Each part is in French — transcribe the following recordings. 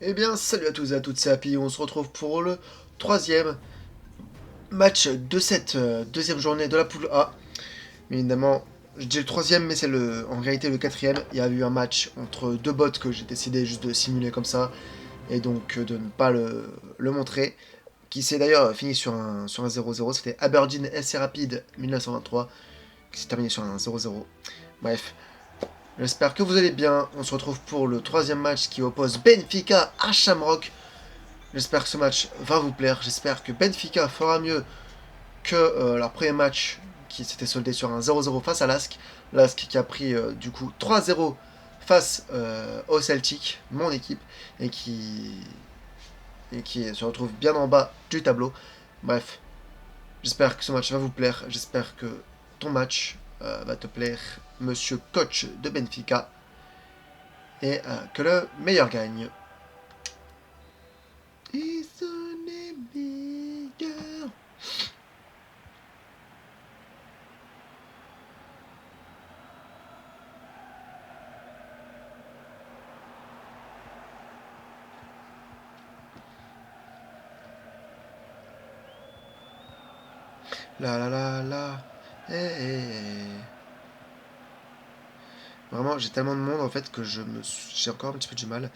Eh bien, salut à tous et à toutes, c'est Happy. On se retrouve pour le troisième match de cette deuxième journée de la poule A. Mais évidemment, je dis le troisième, mais c'est en réalité le quatrième. Il y a eu un match entre deux bots que j'ai décidé juste de simuler comme ça, et donc de ne pas le montrer. Qui s'est d'ailleurs fini sur un 0-0. C'était Aberdeen SC Rapid 1923, qui s'est terminé sur un 0-0. Bref, j'espère que vous allez bien. On se retrouve pour le troisième match qui oppose Benfica à Shamrock. J'espère que ce match va vous plaire. J'espère que Benfica fera mieux que leur premier match qui s'était soldé sur un 0-0 face à l'Ask. L'Ask qui a pris du coup 3-0 face au Celtic, mon équipe, et qui se retrouve bien en bas du tableau. Bref, j'espère que ce match va vous plaire. J'espère que ton match va te plaire, monsieur coach de Benfica, et que le meilleur gagne. Et ce n'est meilleur. La la la la. Eh, eh, eh. Vraiment, j'ai tellement de monde en fait que j'ai encore un petit peu du mal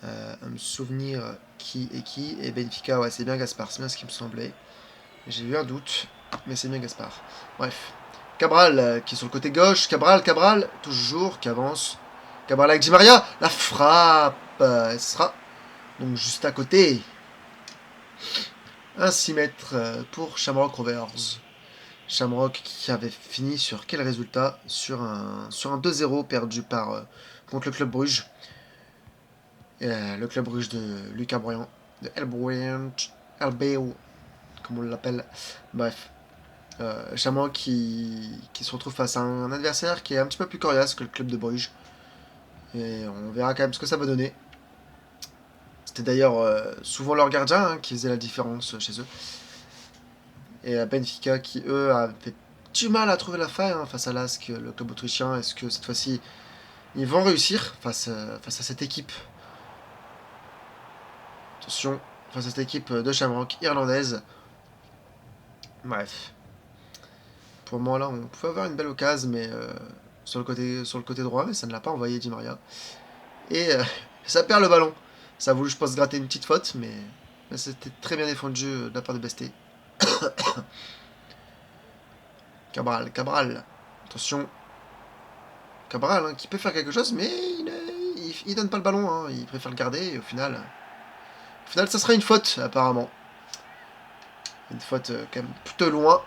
à me souvenir qui est qui. Et Benfica, ouais, c'est bien Gaspard, c'est bien ce qui me semblait. J'ai eu un doute, mais c'est bien Gaspard. Bref. Cabral qui est sur le côté gauche. Cabral, toujours, qui avance. Cabral avec Di Maria. La frappe. Elle sera donc juste à côté. Un 6 mètres pour Shamrock Rovers. Shamrock qui avait fini sur quel résultat sur un 2-0 perdu contre le Club Bruges. Le Club Bruges de Lucas Bruyant, de LBO, comme on l'appelle. Bref, Shamrock qui se retrouve face à un adversaire qui est un petit peu plus coriace que le Club de Bruges. Et on verra quand même ce que ça va donner. C'était d'ailleurs souvent leur gardien qui faisait la différence chez eux. Et Benfica qui, eux, avaient du mal à trouver la faille face à l'ASK, le club autrichien. Est-ce que cette fois-ci, ils vont réussir face à cette équipe? Attention, face à cette équipe de Shamrock irlandaise. Bref. Pour le moment, là, on pouvait avoir une belle occasion, mais sur le côté droit, mais ça ne l'a pas envoyé Di Maria. Et ça perd le ballon. Ça a voulu, je pense, gratter une petite faute, mais c'était très bien défendu de la part de Besté. Cabral. Attention. Cabral, qui peut faire quelque chose, mais il donne pas le ballon. Il préfère le garder, et au final, ça sera une faute, apparemment. Une faute quand même plutôt loin.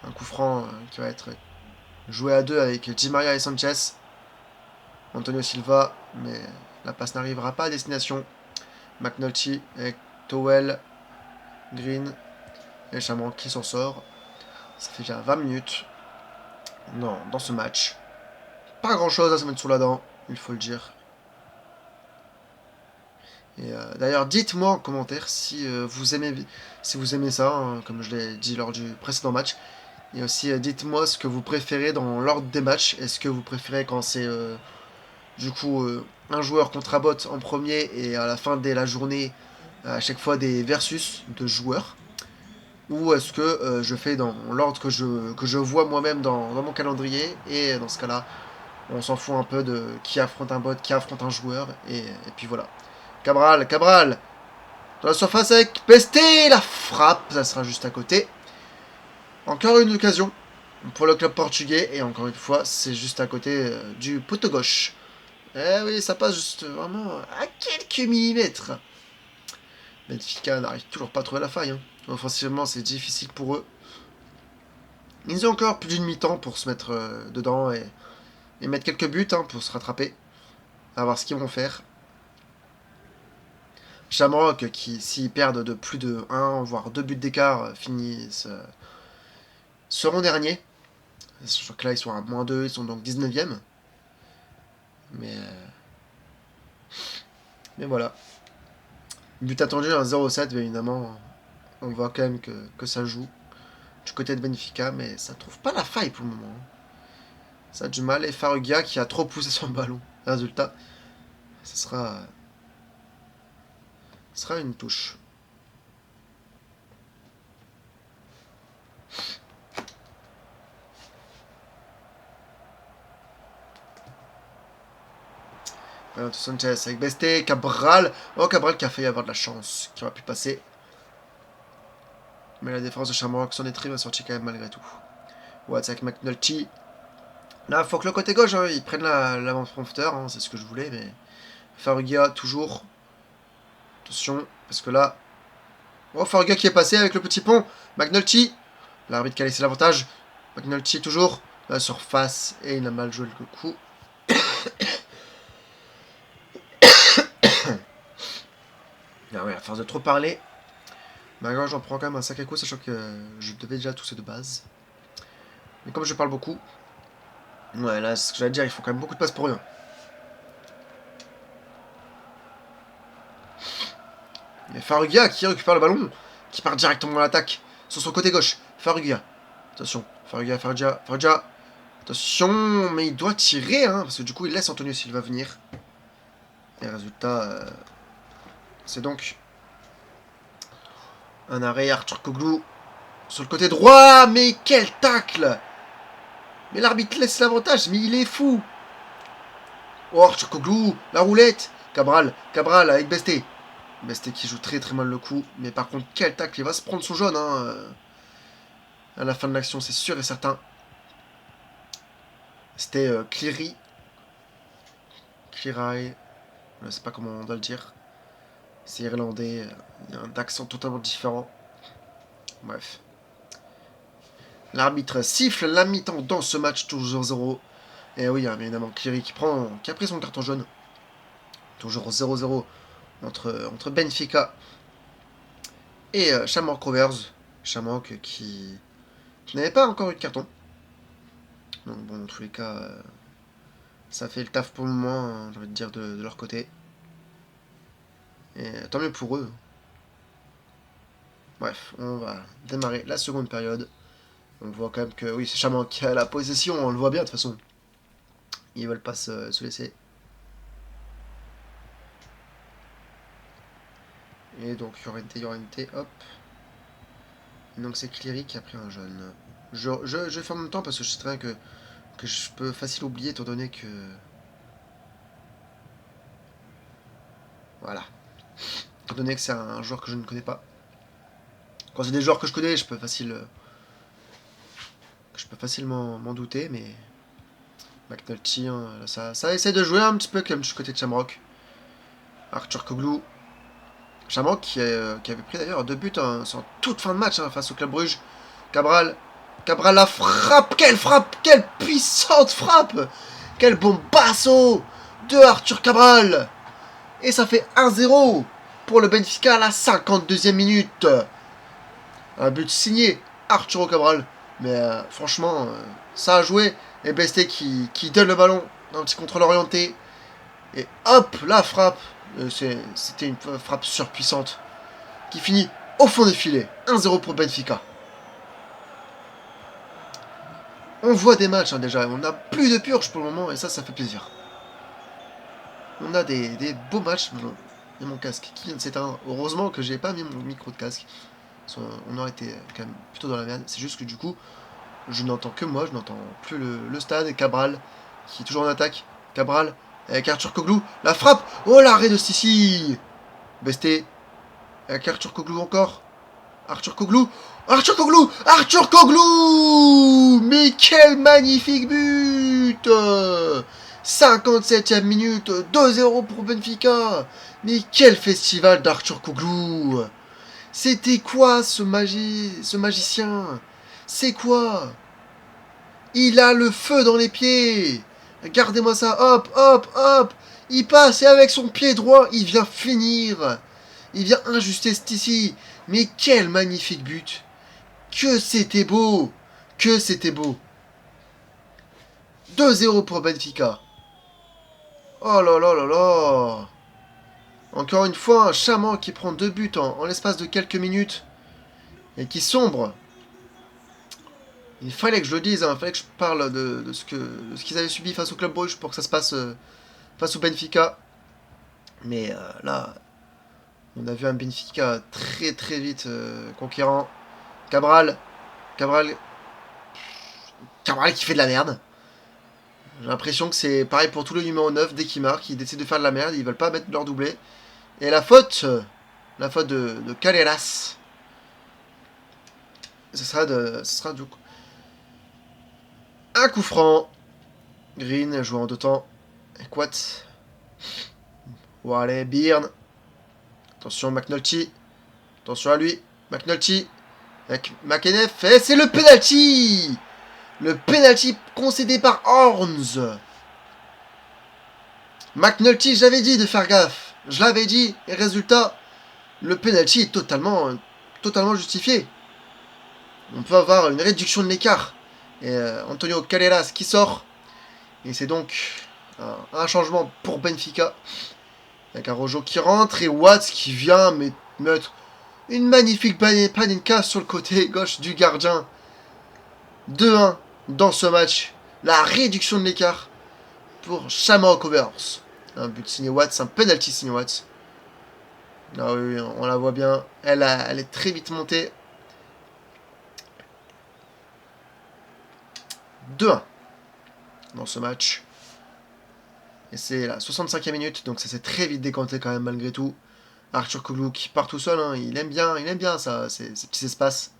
Un coup franc qui va être joué à deux avec Di Maria et Sanchez. Antonio Silva, mais la passe n'arrivera pas à destination. McNulty avec Towell, Green et Chamon qui s'en sort. Ça fait déjà 20 minutes non, dans ce match. Pas grand chose à se mettre sous la dent, il faut le dire. Et d'ailleurs, dites-moi en commentaire si vous aimez ça, comme je l'ai dit lors du précédent match. Et aussi, dites-moi ce que vous préférez dans l'ordre des matchs. Est-ce que vous préférez quand c'est du coup un joueur contre un bot en premier et à la fin de la journée, à chaque fois des versus de joueurs? Ou est-ce que je fais dans l'ordre que je vois moi-même dans mon calendrier? Et dans ce cas-là, on s'en fout un peu de qui affronte un bot, qui affronte un joueur. Et puis voilà. Cabral, dans la surface avec Pesté, la frappe, ça sera juste à côté. Encore une occasion pour le club portugais, et encore une fois, c'est juste à côté du poteau gauche. Eh oui, ça passe juste vraiment à quelques millimètres. Benfica n'arrive toujours pas à trouver la faille. Offensivement, c'est difficile pour eux. Ils ont encore plus d'une mi-temps pour se mettre dedans et mettre quelques buts pour se rattraper. À voir ce qu'ils vont faire. Shamrock, qui s'ils perdent de plus de 1, voire 2 buts d'écart, seront derniers. Je crois que là, ils sont à -2, ils sont donc 19e. Mais voilà. But attendu, un 0-7, bien évidemment. On voit quand même que ça joue du côté de Benfica, mais ça trouve pas la faille pour le moment. Ça a du mal. Et Farugia qui a trop poussé son ballon. Résultat, ce sera Ce sera une touche. Sanchez avec Besté, Cabral. Oh, Cabral qui a failli avoir de la chance, qui aurait pu passer. Mais la défense de Shamrock, son étri va sortir quand même malgré tout. Watts avec McNulty. Là, faut que le côté gauche, hein, ils prennent l'avant-prompteur, hein, c'est ce que je voulais, mais... Farrugia, toujours. Attention, parce que là... Oh, Farrugia qui est passé avec le petit pont. McNulty. L'arbitre qui a laissé l'avantage. McNulty, toujours. La surface, et il a mal joué le coup. Ah ouais, à force de trop parler... Bah, j'en prends quand même un sacré coup, sachant que je devais déjà tousser de base. Mais comme je parle beaucoup... Ouais, là, ce que j'allais dire, il faut quand même beaucoup de passes pour rien. Mais Farrugia qui récupère le ballon, qui part directement à l'attaque, sur son côté gauche. Farrugia. Attention, Farrugia. Attention, mais il doit tirer, hein, parce que du coup, il laisse Antonio Silva venir. Et résultat, c'est donc un arrêt Arthur Koglou sur le côté droit. Mais quel tacle! Mais l'arbitre laisse l'avantage, mais il est fou. Oh, Arthur Koglou, la roulette. Cabral avec Besté. Besté qui joue très très mal le coup. Mais par contre, quel tacle, il va se prendre son jaune, hein, à la fin de l'action, c'est sûr et certain. C'était Cleary. Cleary. Je ne sais pas comment on doit le dire. C'est irlandais. Il y a un accent totalement différent. Bref. L'arbitre siffle la mi-temps dans ce match, toujours 0. Et oui, évidemment, Cleary qui a pris son carton jaune. Toujours 0-0 entre Benfica et Shamrock Rovers. Shamrock qui n'avait pas encore eu de carton. Donc bon, dans tous les cas, ça fait le taf pour le moment, hein, j'ai envie de dire, de leur côté. Et tant mieux pour eux. Bref, on va démarrer la seconde période. On voit quand même que, oui, c'est Shamrock qui a la possession, on le voit bien de toute façon. Ils veulent pas se laisser. Et donc, Llorente, hop. Donc c'est Cleary qui a pris un jaune. Je fais en même temps parce que je sais très bien que je peux facilement oublier étant donné que... Voilà. Étant donné que c'est un joueur que je ne connais pas. Quand c'est des joueurs que je connais, je peux facilement m'en douter, mais... McNulty, hein, ça essaie de jouer un petit peu comme du côté de Shamrock. Arthur Koglou. Shamrock qui avait pris d'ailleurs 2 buts en toute fin de match, hein, face au Club Bruges. Cabral, la frappe. Quelle puissante frappe. Quel bombasso de Arthur Cabral. Et ça fait 1-0 pour le Benfica à la 52e minute. Un but signé Arturo Cabral. Mais franchement, ça a joué. Et Besté qui donne le ballon d'un petit contrôle orienté. Et hop, la frappe. C'était une frappe surpuissante. Qui finit au fond des filets. 1-0 pour Benfica. On voit des matchs, hein, déjà. On n'a plus de purge pour le moment. Et ça fait plaisir. On a des beaux matchs. Et mon casque qui vient de s'éteindre. Heureusement que j'ai pas mis mon micro de casque. On aurait été quand même plutôt dans la merde. C'est juste que du coup, je n'entends que moi. Je n'entends plus le stade. Et Cabral, qui est toujours en attaque. Cabral, avec Arthur Koglou. La frappe. Oh, l'arrêt de Sissi. Besté. Avec Arthur Koglou encore. Arthur Koglou. Mais quel magnifique but. 57e minute, 2-0 pour Benfica. Mais quel festival d'Arthur Koglou. C'était quoi ce magicien? C'est quoi? Il a le feu dans les pieds. Regardez-moi ça, hop. Il passe et avec son pied droit, il vient finir. Il vient injuster ici. Mais quel magnifique but. Que c'était beau. 2-0 pour Benfica. Oh là là là là. Encore une fois, un Chaman qui prend 2 buts en l'espace de quelques minutes. Et qui sombre. Il fallait que je le dise, hein, il fallait que je parle de ce qu'ils avaient subi face au Club Brugge pour que ça se passe face au Benfica. Mais là, On a vu un Benfica très très vite conquérant. Cabral. Cabral. Cabral qui fait de la merde. J'ai l'impression que c'est pareil pour tous les numéros 9. Dès qu'ils marquent, ils décident de faire de la merde. Ils veulent pas mettre leur doublé. Et la faute de Carreras. Ce sera du coup un coup franc. Green joue en deux temps. Quat. Bon, allez, Byrne. Attention, McNulty. Attention à lui. McNulty. Avec McEneff. Et c'est le penalty. Le penalty concédé par Horns. McNulty, j'avais dit de faire gaffe. Je l'avais dit. Et résultat, le penalty est totalement justifié. On peut avoir une réduction de l'écart. Et Antonio Carreras qui sort. Et c'est donc un changement pour Benfica. Avec un Rojo qui rentre et Watts qui vient mettre une magnifique panenka sur le côté gauche du gardien. 2-1 dans ce match. La réduction de l'écart pour Shamrock Rovers. Un but signé Watts, un penalty signé Watts. Ah oui, on la voit bien. Elle est très vite montée. 2-1 dans ce match. Et c'est la 65e minute, donc ça s'est très vite décanté quand même malgré tout. Arthur Koglu qui part tout seul, hein, il aime bien ça, ces petits espaces.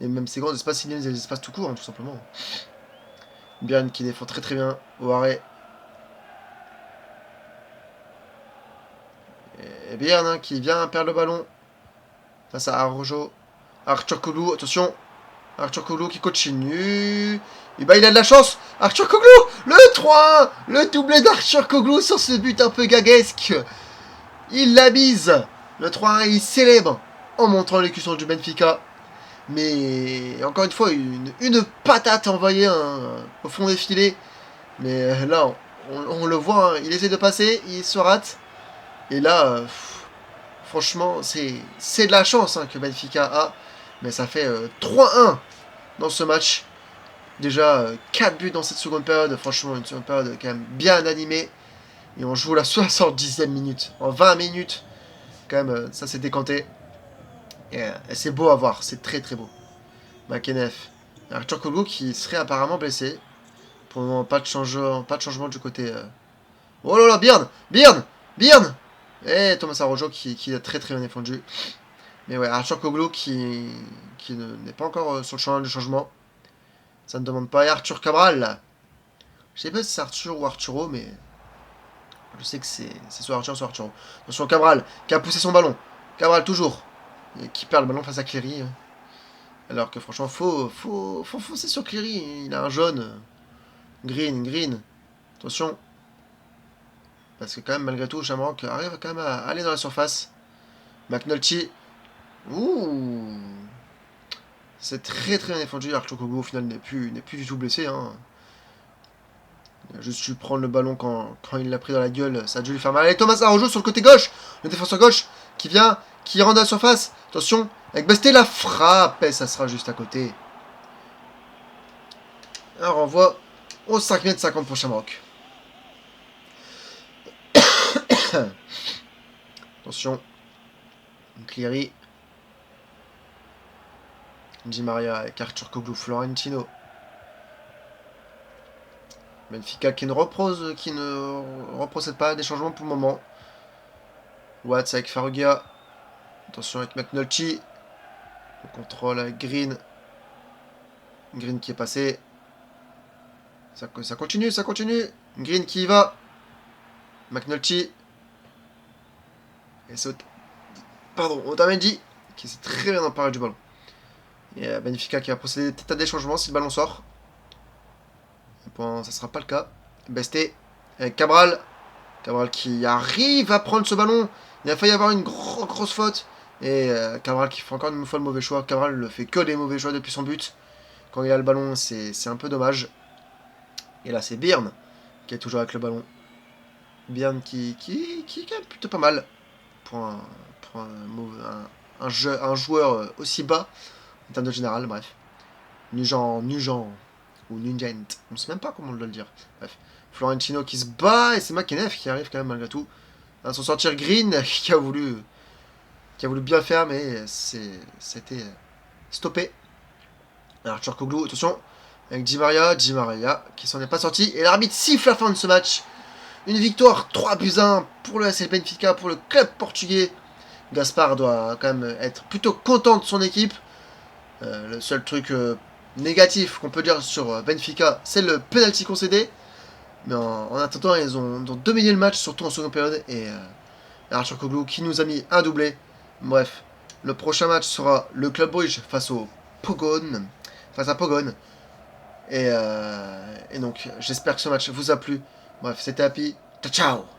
Et même ces grands espaces, il aime les espaces tout court, hein, tout simplement. Byrne qui défend très très bien au arrêt. Et Byrne hein, qui vient perdre le ballon face à Arrojo. Arthur Koglu, attention. Arthur Koglu qui continue. Et bah il a de la chance. Arthur Koglu, le 3-1. Le doublé d'Arthur Koglu sur ce but un peu gaguesque. Il la bise. Le 3-1, il célèbre en montrant l'écusson du Benfica. Mais encore une fois, une patate envoyée au fond des filets. Mais là, on le voit, hein, il essaie de passer, il se rate. Et là, franchement, c'est de la chance hein, que Benfica a. Mais ça fait 3-1 dans ce match. Déjà, 4 buts dans cette seconde période. Franchement, une seconde période quand même bien animée. Et on joue la 70e minute. En 20 minutes, quand même, ça s'est décanté. Et c'est beau à voir. C'est très très beau. McEneff. Arthur Koglu qui serait apparemment blessé. Pour le moment, pas de changement du côté... Oh là là, Byrne. Et Thomas Arrojo qui a très très bien défendu. Mais ouais, Arthur Koglu qui n'est pas encore sur le chemin du changement. Ça ne demande pas. Et Arthur Cabral, là. Je sais pas si c'est Arthur ou Arturo, mais... Je sais que c'est soit Arthur, soit Arturo. Attention, Cabral, qui a poussé son ballon. Cabral, toujours. Et qui perd le ballon face à Cleary. Alors que franchement, faut foncer sur Cleary. Il a un jaune. Green. Attention. Parce que quand même, malgré tout, Shamrock arrive quand même à aller dans la surface. McNulty. Ouh. C'est très très bien défendu. Arthur Koglu, au final, n'est plus du tout blessé. Hein. Il a juste dû prendre le ballon quand il l'a pris dans la gueule. Ça a dû lui faire mal. Allez, Thomas Arrojo sur le côté gauche. Le défenseur gauche qui vient, qui rentre à la surface. Attention, avec Besté, la frappe. Et ça sera juste à côté. Un renvoi au 5m50 pour Shamrock. Attention. Cleary. Di Maria avec Arthur Koglu, Florentino. Benfica qui ne reprocède pas des changements pour le moment. Watts avec Farrugia. Attention avec McNulty. Le contrôle avec Green. Green qui est passé. Ça continue. Green qui y va. McNulty. Et c'est Otamendi qui s'est très bien emparé du ballon. Et Benfica qui va procéder peut-être à des changements si le ballon sort. Bon, ça sera pas le cas. Besté avec Cabral. Cabral qui arrive à prendre ce ballon. Il a failli avoir une grosse faute. Et Cabral qui fait encore une fois le mauvais choix. Cabral ne fait que des mauvais choix depuis son but. Quand il a le ballon, c'est un peu dommage. Et là, c'est Byrne qui est toujours avec le ballon. Byrne qui est quand même plutôt pas mal pour un joueur aussi bas en termes de général. Bref. Nugent ou Nugent, on sait même pas comment on doit le dire. Bref. Florentino qui se bat et c'est McEneff qui arrive quand même malgré tout à s'en sortir. Green qui a voulu qui a voulu bien faire, mais c'était stoppé. Alors Turkoglu, attention, avec Di Maria qui s'en est pas sorti, et l'arbitre siffle la fin de ce match. Une victoire 3-1 pour le AS Benfica, pour le club portugais. Gaspard doit quand même être plutôt content de son équipe. Le seul truc négatif qu'on peut dire sur Benfica, c'est le penalty concédé. Mais en attendant, ils ont dominé le match, surtout en seconde période. Et Arthur Koglu qui nous a mis un doublé. Bref, le prochain match sera le Club Brugge face au Pogon. Face à Pogon. Et donc, j'espère que ce match vous a plu. Bref, c'était Happy. Ciao, ciao!